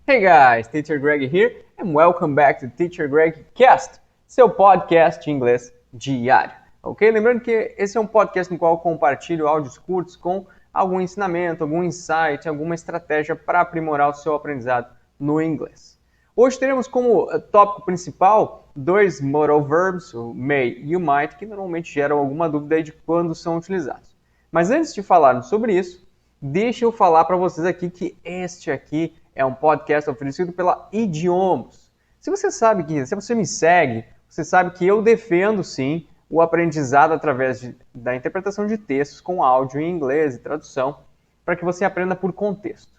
Hey guys, Teacher Greg here, and welcome back to Teacher Greg Cast, seu podcast de inglês diário, ok? Lembrando que esse é um podcast no qual eu compartilho áudios curtos com algum ensinamento, algum insight, alguma estratégia para aprimorar o seu aprendizado no inglês. Hoje teremos como tópico principal dois modal verbs, o may e o might, que normalmente geram alguma dúvida aí de quando são utilizados. Mas antes de falarmos sobre isso, deixa eu falar para vocês aqui que este aqui é um podcast oferecido pela Idiomas. Se você me segue, você sabe que eu defendo sim o aprendizado através da interpretação de textos com áudio em inglês e tradução, para que você aprenda por contexto.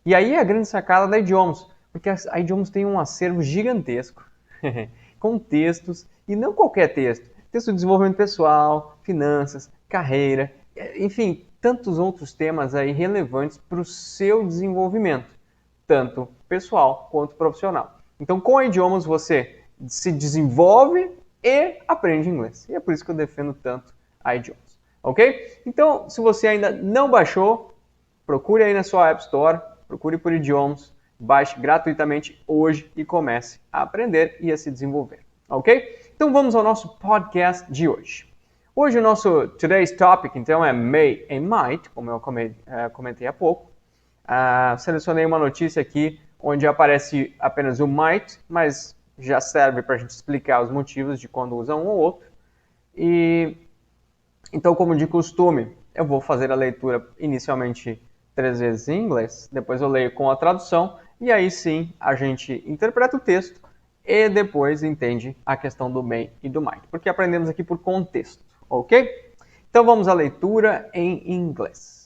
E aí é a grande sacada da Idiomas, porque a Idiomas tem um acervo gigantesco com textos, e não qualquer texto, texto de desenvolvimento pessoal, finanças, carreira, enfim, tantos outros temas aí relevantes para o seu desenvolvimento, tanto pessoal quanto profissional. Então, com a Idiomas, você se desenvolve e aprende inglês. E é por isso que eu defendo tanto a Idiomas, ok? Então, se você ainda não baixou, procure aí na sua App Store, procure por Idiomas, baixe gratuitamente hoje e comece a aprender e a se desenvolver, ok? Então vamos ao nosso podcast de hoje. Hoje o nosso today's topic, então, é may and might, como eu comentei há pouco. Selecionei uma notícia aqui onde aparece apenas o might, mas já serve para a gente explicar os motivos de quando usa um ou outro. E então, como de costume, eu vou fazer a leitura inicialmente 3 vezes em inglês, depois eu leio com a tradução e aí sim a gente interpreta o texto e depois entende a questão do may e do might, porque aprendemos aqui por contexto, ok? Então vamos à leitura em inglês.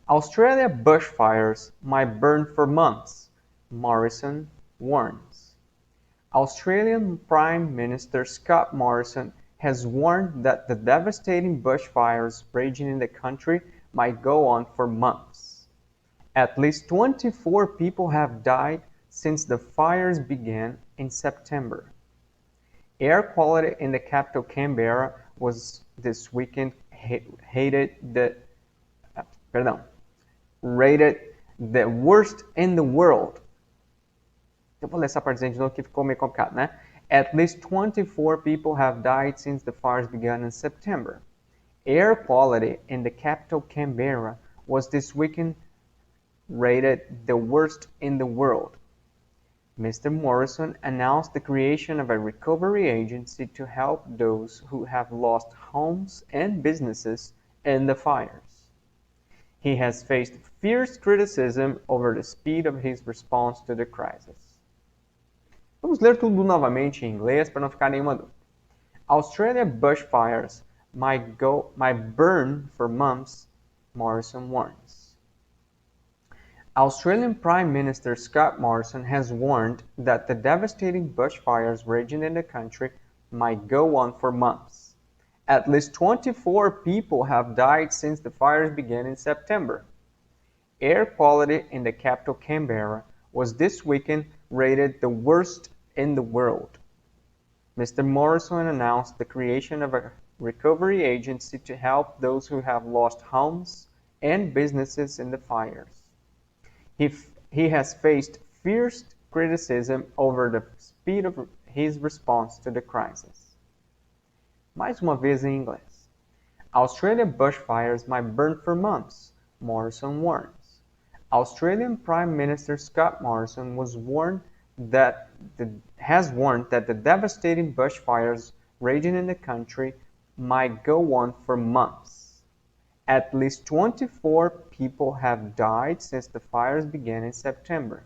Australia bushfires might burn for months, Morrison warns. Australian Prime Minister Scott Morrison has warned that the devastating bushfires raging in the country might go on for months. At least 24 people have died since the fires began in September. Air quality in the capital Canberra was this weekend rated the worst in the world. Eu vou ler essa partezinha de novo que ficou meio complicado, né? At least 24 people have died since the fires began in September. Air quality in the capital Canberra was this weekend rated the worst in the world. Mr. Morrison announced the creation of a recovery agency to help those who have lost homes and businesses in the fires. He has faced fierce criticism over the speed of his response to the crisis. Vamos ler tudo novamente em inglês para não ficar nenhuma dúvida. Australia bushfires might burn for months, Morrison warns. Australian Prime Minister Scott Morrison has warned that the devastating bushfires raging in the country might go on for months. At least 24 people have died since the fires began in September. Air quality in the capital Canberra was this weekend rated the worst in the world. Mr. Morrison announced the creation of a recovery agency to help those who have lost homes and businesses in the fires. He has faced fierce criticism over the speed of his response to the crisis. Mais uma vez em inglês. Australian bushfires might burn for months, Morrison warns. Australian Prime Minister Scott Morrison has warned that the devastating bushfires raging in the country might go on for months. At least 24 people have died since the fires began in September.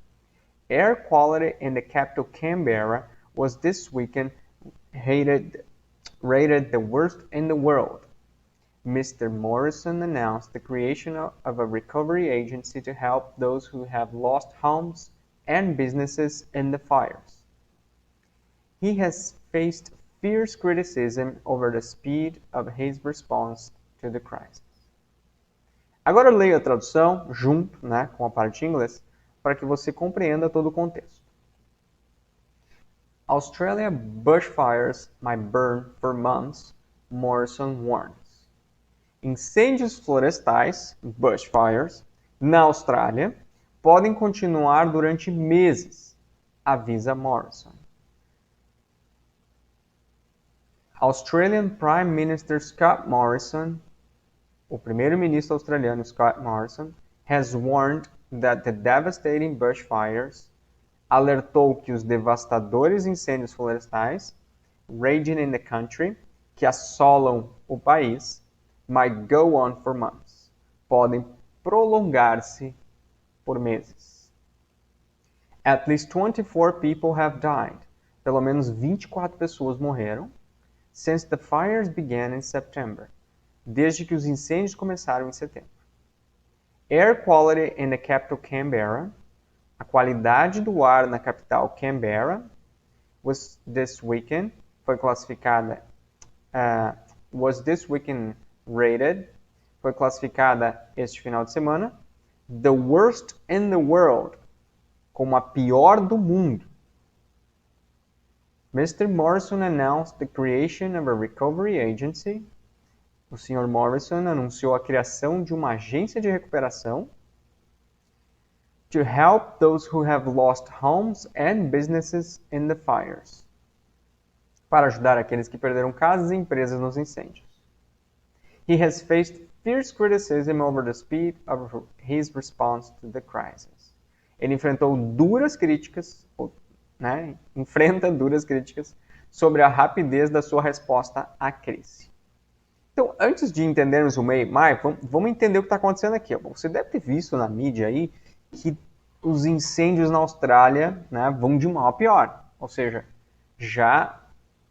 Air quality in the capital Canberra was this weekend rated the worst in the world. Mr. Morrison announced the creation of a recovery agency to help those who have lost homes and businesses in the fires. He has faced fierce criticism over the speed of his response to the crisis. Agora eu leio a tradução junto, né, com a parte em inglês, para que você compreenda todo o contexto. Australia bushfires might burn for months, Morrison warns. Incêndios florestais, bushfires, na Austrália podem continuar durante meses, avisa Morrison. Australian Prime Minister Scott Morrison, o primeiro-ministro australiano Scott Morrison, has warned that the devastating bushfires, alertou que os devastadores incêndios florestais, raging in the country, que assolam o país, might go on for months, podem prolongar-se por meses. At least 24 people have died, pelo menos 24 pessoas morreram, since the fires began in September, desde que os incêndios começaram em setembro. Air quality in the capital Canberra, a qualidade do ar na capital Canberra, was this weekend rated, foi classificada este final de semana, the worst in the world, como a pior do mundo. Mr. Morrison announced the creation of a recovery agency. O Sr. Morrison anunciou a criação de uma agência de recuperação to help those who have lost homes and businesses in the fires, para ajudar aqueles que perderam casas e empresas nos incêndios. He has faced fierce criticism over the speed of his response to the crisis. Ele enfrentou duras críticas, enfrenta duras críticas sobre a rapidez da sua resposta à crise. Então, antes de entendermos o MEI, vamos entender o que está acontecendo aqui. Você deve ter visto na mídia aí que os incêndios na Austrália, vão de mal a pior. Ou seja, já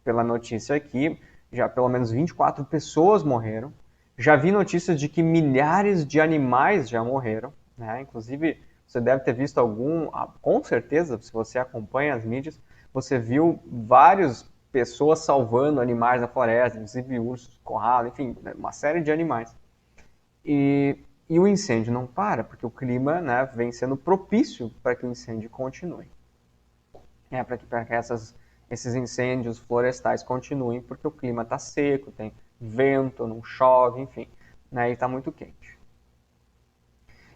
pela notícia aqui, já pelo menos 24 pessoas morreram. Já vi notícias de que milhares de animais já morreram. Inclusive, você deve ter visto com certeza, se você acompanha as mídias, você viu várias pessoas salvando animais na floresta, inclusive ursos, corral, enfim, uma série de animais. E o incêndio não para, porque o clima vem sendo propício para que o incêndio continue. Para que esses incêndios florestais continuem, porque o clima está seco, tem vento, não chove, enfim, e está muito quente.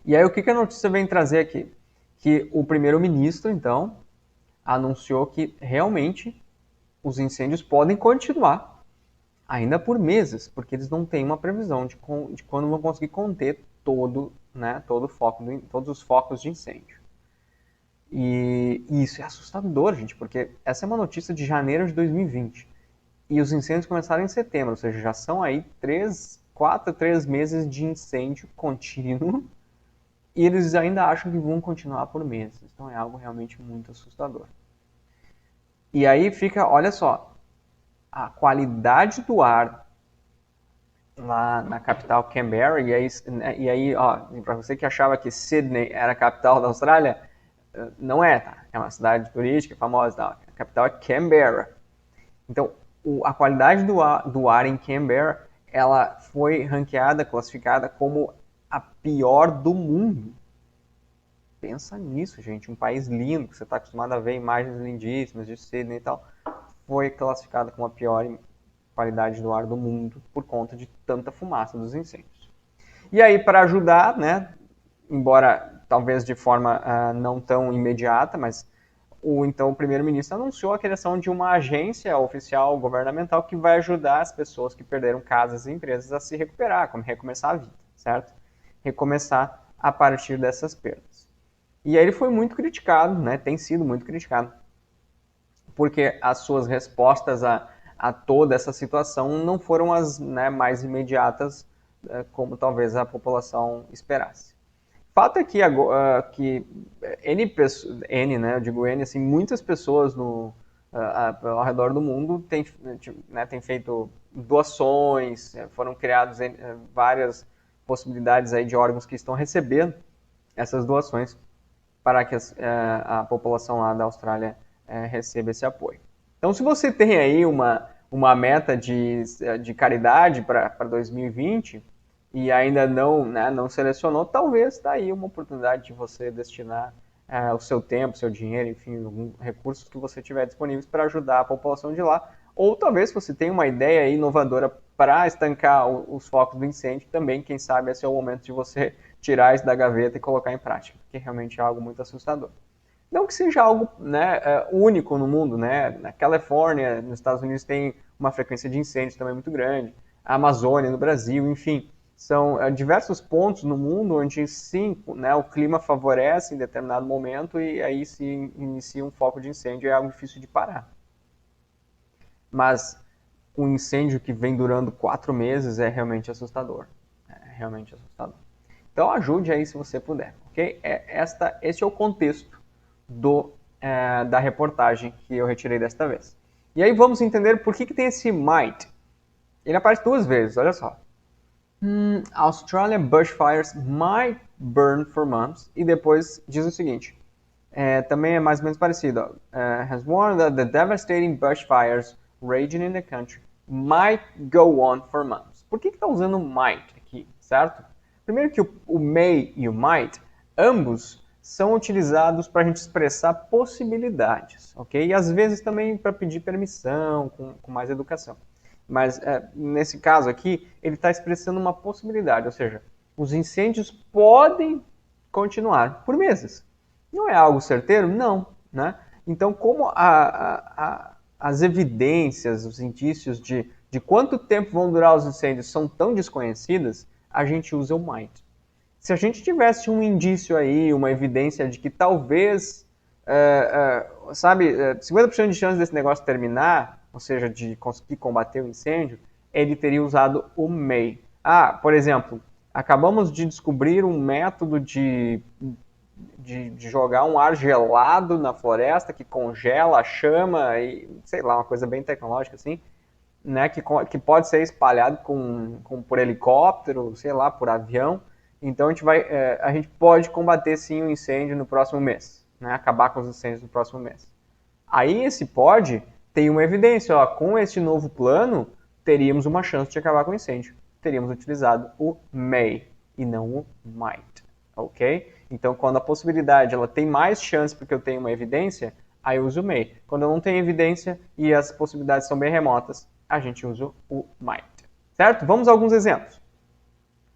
E aí o que a notícia vem trazer aqui? Que o primeiro-ministro, então, anunciou que realmente os incêndios podem continuar ainda por meses, porque eles não têm uma previsão de quando vão conseguir conter todos os focos de incêndio. E isso é assustador, gente, porque essa é uma notícia de janeiro de 2020. E os incêndios começaram em setembro, ou seja, já são aí 3 meses de incêndio contínuo, e eles ainda acham que vão continuar por meses. Então é algo realmente muito assustador. E aí fica, olha só, a qualidade do ar lá na capital Canberra, e aí para você que achava que Sydney era a capital da Austrália, não é, tá? É uma cidade turística famosa, tá? A capital é Canberra. Então, a qualidade do ar em Canberra, ela foi classificada como a pior do mundo. Pensa nisso, gente. Um país lindo, que você está acostumado a ver imagens lindíssimas de Sydney e tal, foi classificada como a pior qualidade do ar do mundo por conta de tanta fumaça dos incêndios. E aí, para ajudar, embora talvez de forma não tão imediata, mas o primeiro-ministro anunciou a criação de uma agência oficial governamental que vai ajudar as pessoas que perderam casas e empresas a se recuperar, como recomeçar a vida, certo? Recomeçar a partir dessas perdas. E aí ele foi muito criticado, tem sido muito criticado, porque as suas respostas a toda essa situação não foram as mais imediatas, como talvez a população esperasse. Fato é que eu digo N, assim, muitas pessoas ao redor do mundo têm feito doações, foram criadas várias possibilidades aí de órgãos que estão recebendo essas doações para que a população lá da Austrália receba esse apoio. Então, se você tem aí uma meta de caridade para 2020, e ainda não selecionou, talvez está aí uma oportunidade de você destinar o seu tempo, seu dinheiro, enfim, alguns recursos que você tiver disponíveis para ajudar a população de lá. Ou talvez você tenha uma ideia inovadora para estancar os focos do incêndio também, quem sabe esse é o momento de você tirar isso da gaveta e colocar em prática, porque realmente é algo muito assustador. Não que seja algo, né, único no mundo, né? Na Califórnia, nos Estados Unidos, tem uma frequência de incêndios também muito grande. A Amazônia, no Brasil, enfim. São diversos pontos no mundo onde, sim, né, o clima favorece em determinado momento e aí se inicia um foco de incêndio e é algo difícil de parar. Mas um incêndio que vem durando 4 meses é realmente assustador. É realmente assustador. Então ajude aí se você puder, ok? Esse é o contexto da reportagem que eu retirei desta vez. E aí vamos entender por que tem esse might. Ele aparece 2 vezes, olha só. Australian bushfires might burn for months. E depois diz o seguinte. Também é mais ou menos parecido. Has warned that the devastating bushfires raging in the country might go on for months. Por que está usando might aqui, certo? Primeiro que o may e o might, ambos são utilizados para a gente expressar possibilidades, ok? E às vezes também para pedir permissão, com mais educação. Mas nesse caso aqui, ele está expressando uma possibilidade, ou seja, os incêndios podem continuar por meses. Não é algo certeiro? Não, né? Então, como as evidências, os indícios de quanto tempo vão durar os incêndios são tão desconhecidas, a gente usa o might. Se a gente tivesse um indício aí, uma evidência de que talvez, 50% de chance desse negócio terminar, ou seja, de conseguir combater o incêndio, ele teria usado o may. Por exemplo, acabamos de descobrir um método de jogar um ar gelado na floresta que congela, chama e sei lá, uma coisa bem tecnológica assim, né, que pode ser espalhado por helicóptero, sei lá, por avião. Então a gente pode combater sim o incêndio no próximo mês, né, acabar com os incêndios no próximo mês. Aí esse pode tem uma evidência, com esse novo plano teríamos uma chance de acabar com o incêndio. Teríamos utilizado o may e não o might, ok? Então, quando a possibilidade ela tem mais chance porque eu tenho uma evidência, aí eu uso o may. Quando eu não tenho evidência e as possibilidades são bem remotas, a gente usa o might. Certo? Vamos a alguns exemplos.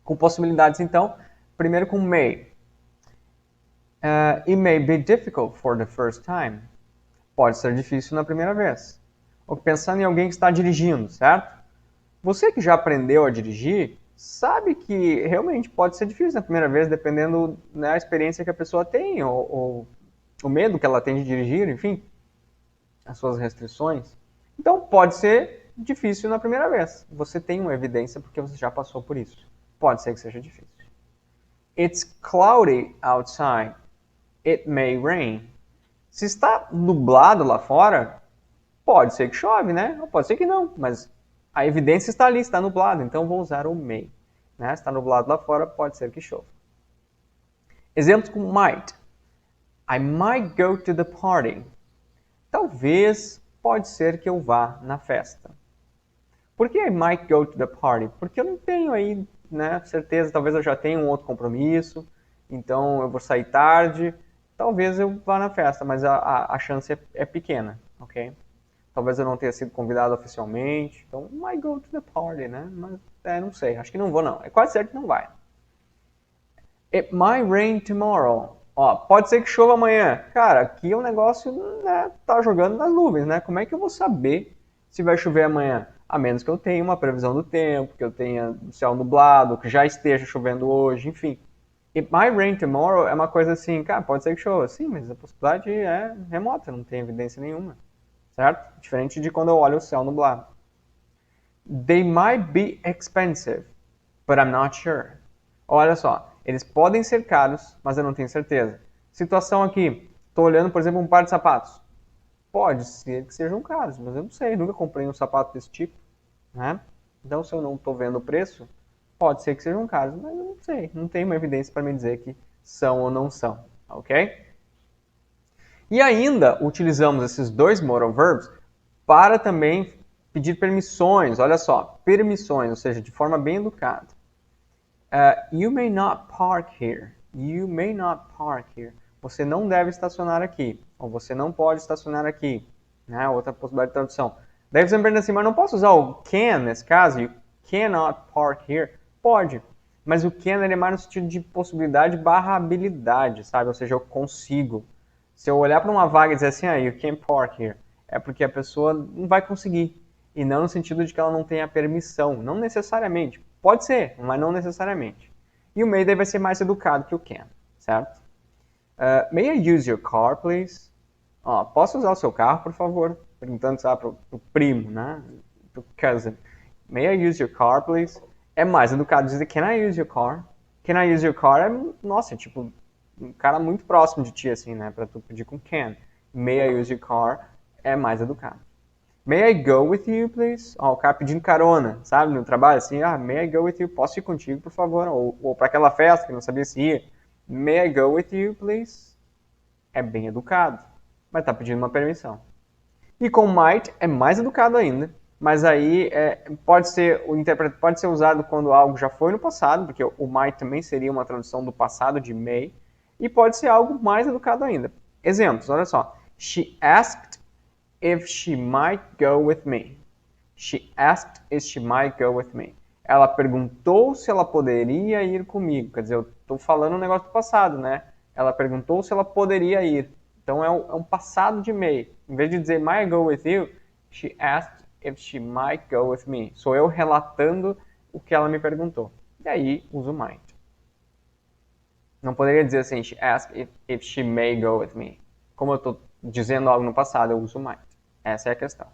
Com possibilidades, então, primeiro com may. It may be difficult for the first time. Pode ser difícil na primeira vez. Ou pensando em alguém que está dirigindo, certo? Você que já aprendeu a dirigir, sabe que realmente pode ser difícil na primeira vez, dependendo da experiência que a pessoa tem, ou o medo que ela tem de dirigir, enfim, as suas restrições. Então, pode ser difícil na primeira vez. Você tem uma evidência porque você já passou por isso. Pode ser que seja difícil. It's cloudy outside. It may rain. Se está nublado lá fora, pode ser que chove, né? Ou pode ser que não, mas a evidência está ali, está nublado, então vou usar o may. Né? Está nublado lá fora, pode ser que chova. Exemplos com might. I might go to the party. Talvez, pode ser que eu vá na festa. Por que I might go to the party? Porque eu não tenho aí, né, certeza, talvez eu já tenha um outro compromisso, então eu vou sair tarde, talvez eu vá na festa, mas a chance é pequena, ok? Talvez eu não tenha sido convidado oficialmente, então might go to the party, né? Mas não sei, acho que não vou não. É quase certo que não vai. It might rain tomorrow. Pode ser que chova amanhã. Cara, aqui o negócio, né, tá jogando nas nuvens, né? Como é que eu vou saber se vai chover amanhã? A menos que eu tenha uma previsão do tempo, que eu tenha o céu nublado, que já esteja chovendo hoje, enfim. It might rain tomorrow é uma coisa assim, cara, pode ser que chova. Sim, mas a possibilidade é remota, não tem evidência nenhuma. Certo? Diferente de quando eu olho o céu nublado. They might be expensive, but I'm not sure. Olha só, eles podem ser caros, mas eu não tenho certeza. Situação aqui, estou olhando, por exemplo, um par de sapatos. Pode ser que sejam caros, mas eu não sei, nunca comprei um sapato desse tipo. Né? Então, se eu não estou vendo o preço, pode ser que sejam caros, mas eu não sei. Não tem uma evidência para me dizer que são ou não são. Ok? E ainda utilizamos esses dois modal verbs para também pedir permissões. Olha só, permissões, ou seja, de forma bem educada. You may not park here. You may not park here. Você não deve estacionar aqui. Ou você não pode estacionar aqui. Né? Outra possibilidade de tradução. Daí você me pergunta assim, mas não posso usar o can nesse caso? You cannot park here? Pode. Mas o can ele é mais no sentido de possibilidade barra habilidade, sabe? Ou seja, eu consigo. Se eu olhar para uma vaga e dizer assim, you can park here, é porque a pessoa não vai conseguir. E não no sentido de que ela não tenha permissão. Não necessariamente. Pode ser, mas não necessariamente. E o may daí vai ser mais educado que o can, certo? May I use your car, please? Posso usar o seu carro, por favor? Perguntando, sabe, pro primo, né? Pro cousin. May I use your car, please? É mais educado dizer, can I use your car? Can I use your car é, nossa, tipo, um cara muito próximo de ti, assim, né? Pra tu pedir com can. May I use your car é mais educado. May I go with you, please? O cara pedindo carona, sabe, no trabalho, assim, may I go with you? Posso ir contigo, por favor? Ou para aquela festa que não sabia se ia. May I go with you, please? É bem educado, mas tá pedindo uma permissão. E com might é mais educado ainda, mas aí pode ser usado quando algo já foi no passado, porque o might também seria uma tradução do passado de may, e pode ser algo mais educado ainda. Exemplos, olha só. She asked if she might go with me. She asked if she might go with me. Ela perguntou se ela poderia ir comigo. Quer dizer, eu estou falando um negócio do passado, né? Ela perguntou se ela poderia ir. Então é um passado de may. Em vez de dizer might go with you, she asked if she might go with me. Sou eu relatando o que ela me perguntou. E aí uso might. Não poderia dizer assim, she asked if she may go with me. Como eu estou dizendo algo no passado, eu uso might. Essa é a questão.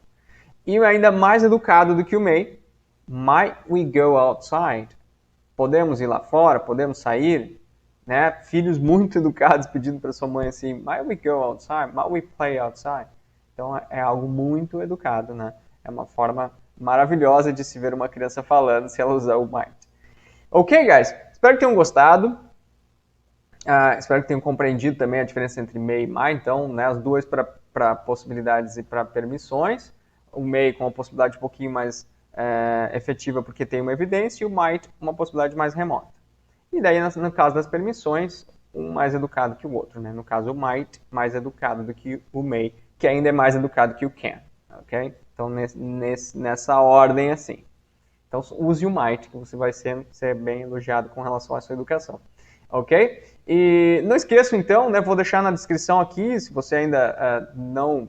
E ainda mais educado do que o may, might we go outside? Podemos ir lá fora? Podemos sair? Né? Filhos muito educados pedindo para sua mãe assim, might we go outside? Might we play outside? Então é algo muito educado, né? É uma forma maravilhosa de se ver uma criança falando se ela usar o might. Ok, guys? Espero que tenham gostado. Espero que tenham compreendido também a diferença entre may e might. Então, né, as duas para possibilidades e para permissões. O may com uma possibilidade um pouquinho mais efetiva porque tem uma evidência, e o might uma possibilidade mais remota. E daí, no caso das permissões, um mais educado que o outro. Né? No caso, o might mais educado do que o may, que ainda é mais educado que o can. Okay? Então, nessa ordem assim. Então, use o might, que você vai ser bem elogiado com relação à sua educação. Ok? E não esqueçam, então, né, vou deixar na descrição aqui, se você ainda não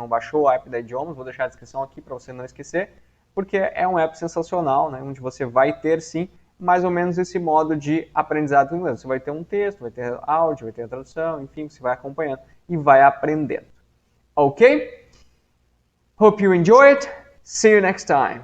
baixou o app da Idiomas, vou deixar a descrição aqui para você não esquecer, porque é um app sensacional, né, onde você vai ter, sim, mais ou menos esse modo de aprendizado do inglês. Você vai ter um texto, vai ter áudio, vai ter a tradução, enfim, você vai acompanhando e vai aprendendo. Ok? Hope you enjoy it. See you next time.